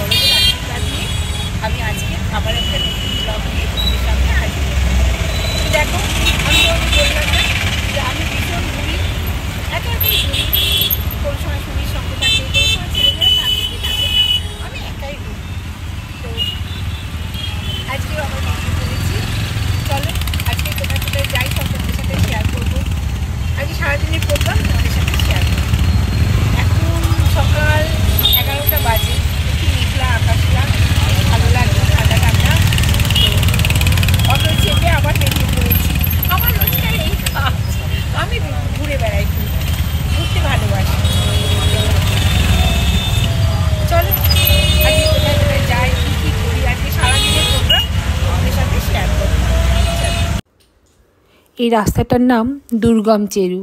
বড়দের আশীর্বাদ নিয়ে আমি আজকে আবার একটা নতুন ব্লগ নিয়ে তোমাদের সামনে হাজির হলাম। দেখো, আমি বললাম না যে আমি ভীষণ ঘুরি, এত ঘুরি, কোনো সময় ফোনের সঙ্গে থাকি, কোনো সময় ছেলেমেয়েরা থাকতে থাকে না, আমি একাই ঘুরি। তো আজকেও আমার বেরিয়ে পড়েছি। চলো আজকে কোথায় কোথায় যাই সব তোমাদের সাথে শেয়ার করবো। আজকে সারাদিনের প্রোগ্রাম তোমাদের সাথে শেয়ার করবো। এখন সকাল 11টা বাজে, একটু মেঘলা আকাশলা, ভালো লাগছে, ঠান্ডা ঠান্ডা। তো অটো চেপে আবার বেরিয়ে পড়েছি। আমার রোজকার এই কাজ, আমি ঘুরে বেড়াই, ঘুরতে ভালোবাসি। চলো আজকে কোথায় কোথায় যাই, কী কী করি, আজকে সারাদিনের প্রোগ্রাম তোমাদের সাথে শেয়ার করবো। এই রাস্তাটার নাম দুর্গম চেরু।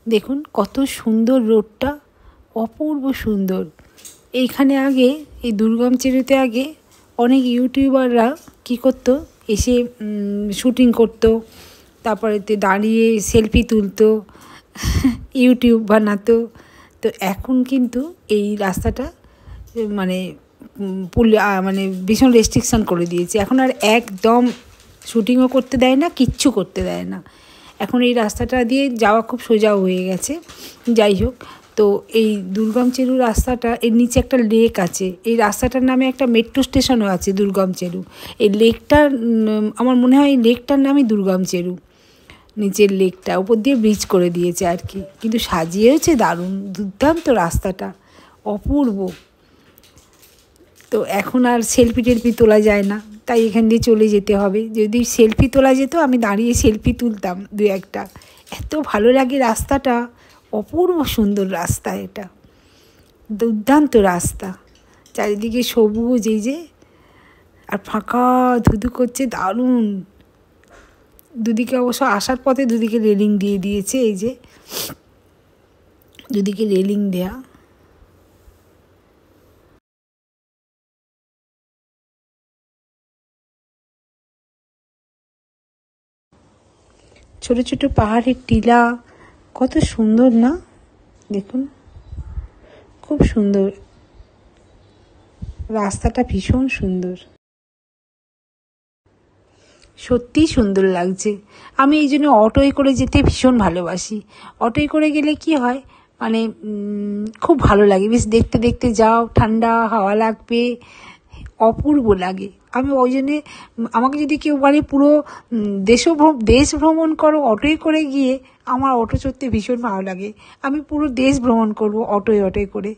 দেখুন কত সুন্দর রোডটা, অপূর্ব সুন্দর। এইখানে আগে, এই দুর্গম চেরুতে আগে অনেক ইউটিউবাররা কী করতো, এসে শুটিং করতো, তারপরে দাঁড়িয়ে সেলফি তুলতো, ইউটিউব বানাতো। তো এখন কিন্তু এই রাস্তাটা মানে মানে ভীষণ রেস্ট্রিকশান করে দিয়েছে। এখন আর একদম শুটিংও করতে দেয় না, কিচ্ছু করতে দেয় না। এখন এই রাস্তাটা দিয়ে যাওয়া খুব সোজা হয়ে গেছে। যাই হোক, তো এই দুর্গম চেরু রাস্তাটা, এর নিচে একটা লেক আছে। এই রাস্তাটার নামে একটা মেট্রো স্টেশনও আছে, দুর্গম চেরু। এই লেকটার, আমার মনে হয় এই লেকটার নামই দুর্গম চেরু। নিচের লেকটা উপর দিয়ে ব্রিজ করে দিয়েছে আর কি, কিন্তু সাজিয়েছে দারুণ, দুর্দান্ত রাস্তাটা, অপূর্ব। তো এখন আর সেলফি টেলফি তোলা যায় না, তাই এখান দিয়ে চলে যেতে হবে। যদি সেলফি তোলা যেত, আমি দাঁড়িয়ে সেলফি তুলতাম দু একটা। এত ভালো লাগে রাস্তাটা, অপূর্ব সুন্দর রাস্তা, এটা দুর্দান্ত রাস্তা। চারিদিকে সবুজ, এই যে, আর ফাঁকা ধুধু করছে, দারুণ। দুদিকে অবশ্য আসার পথে দুদিকে রেলিং দিয়ে দিয়েছে, এই যে দুদিকে রেলিং দেয়া। ছোট ছোট পাহাড়ের টিলা, কত সুন্দর না? দেখুন খুব সুন্দর রাস্তাটা, ভীষণ সুন্দর, সত্যিই সুন্দর লাগছে। আমি এই জন্য অটোয় করে যেতে ভীষণ ভালোবাসি। অটোয় করে গেলে কি হয়, মানে খুব ভালো লাগে, বেশ দেখতে দেখতে যাও, ঠান্ডা হাওয়া লাগবে, অপূর্ব লাগে। আমি ওই জন্যে, আমাকে যদি কেউ বলে পুরো দেশ ভ্রমণ করো অটোয় করে গিয়ে, আমার অটো চড়তে ভীষণ ভালো লাগে। আমি পুরো দেশ ভ্রমণ করবো অটোয় করে।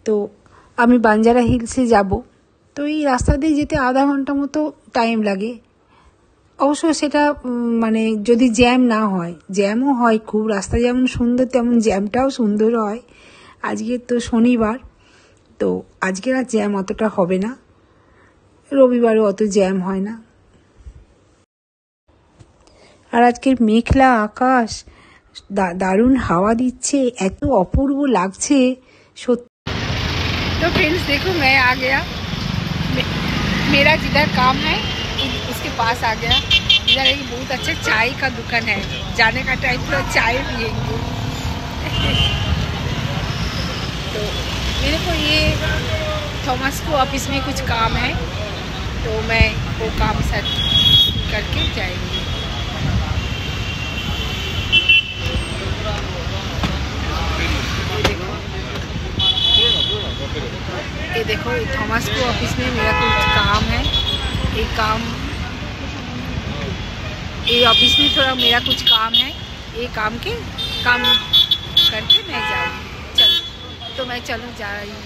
তো আমি বাঞ্জারা হিলসে যাব, তো এই রাস্তা দিয়ে যেতে আধা ঘন্টা মতো টাইম লাগে। অবশ্য সেটা মানে যদি জ্যাম না হয়, জ্যামও হয় খুব, রাস্তা যেমন সুন্দর তেমন জ্যামটাও সুন্দর হয়। আজকে তো শনিবার, তো আজকের আর জ্যাম অতটা হবে না, রবিবারও অত জ্যাম হয় না। আর আজকের মেঘলা আকাশ, দারুণ হাওয়া দিচ্ছে, এত অপূর্ব লাগছে সত্যি। तो फ्रेंड्स देखो, मैं आ गया, मेरा जिधर काम है उसके पास आ गया। इधर एक बहुत अच्छा चाय का दुकान है, जाने का टाइम पूरा चाय पियेंगे। तो मेरे को ये थॉमस को ऑफिस में कुछ काम है, तो मैं वो काम सर करके जाएंगे। ये देखो, ये थॉमस को ऑफिस में मेरा कुछ काम है, ये ऑफिस में थोड़ा मेरा कुछ काम है, ये काम करके मैं जाऊँगी। चलो, तो मैं चलूँ जा रही हूँ।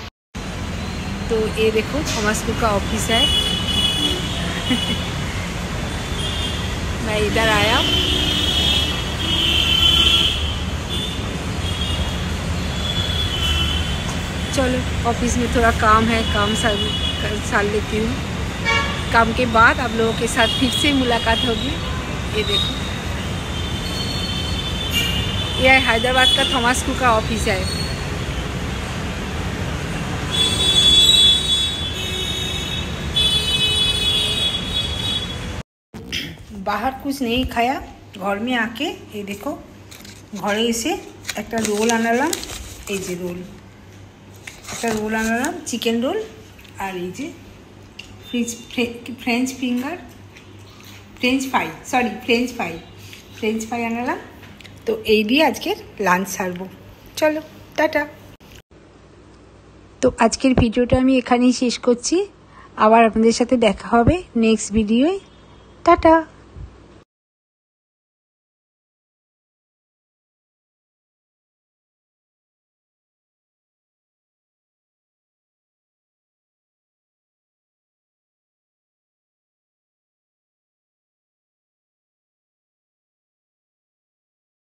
तो ये देखो थॉमस को का ऑफिस है। मैं इधर आया, चलो ऑफिस में थोड़ा काम है, काम साल लेती हूँ। काम के बाद आप लोगों के साथ फिर से मुलाकात होगी। ये देखो, यह हैदराबाद का थॉमस कुक का ऑफिस है। बाहर कुछ नहीं खाया, घर में आके ये देखो ঘরে এসে একটা রোল আনালাম। এই যে রোল, একটা রোল আনালাম, চিকেন রোল। আর এই যে ফ্রেঞ্চ ফ্রাই আনালাম। তো এই দিয়ে আজকের লাঞ্চ সারবো। চলো টাটা। তো আজকের ভিডিওটা আমি এখানেই শেষ করছি। আবার আপনাদের সাথে দেখা হবে নেক্সট ভিডিওয়। টাটা।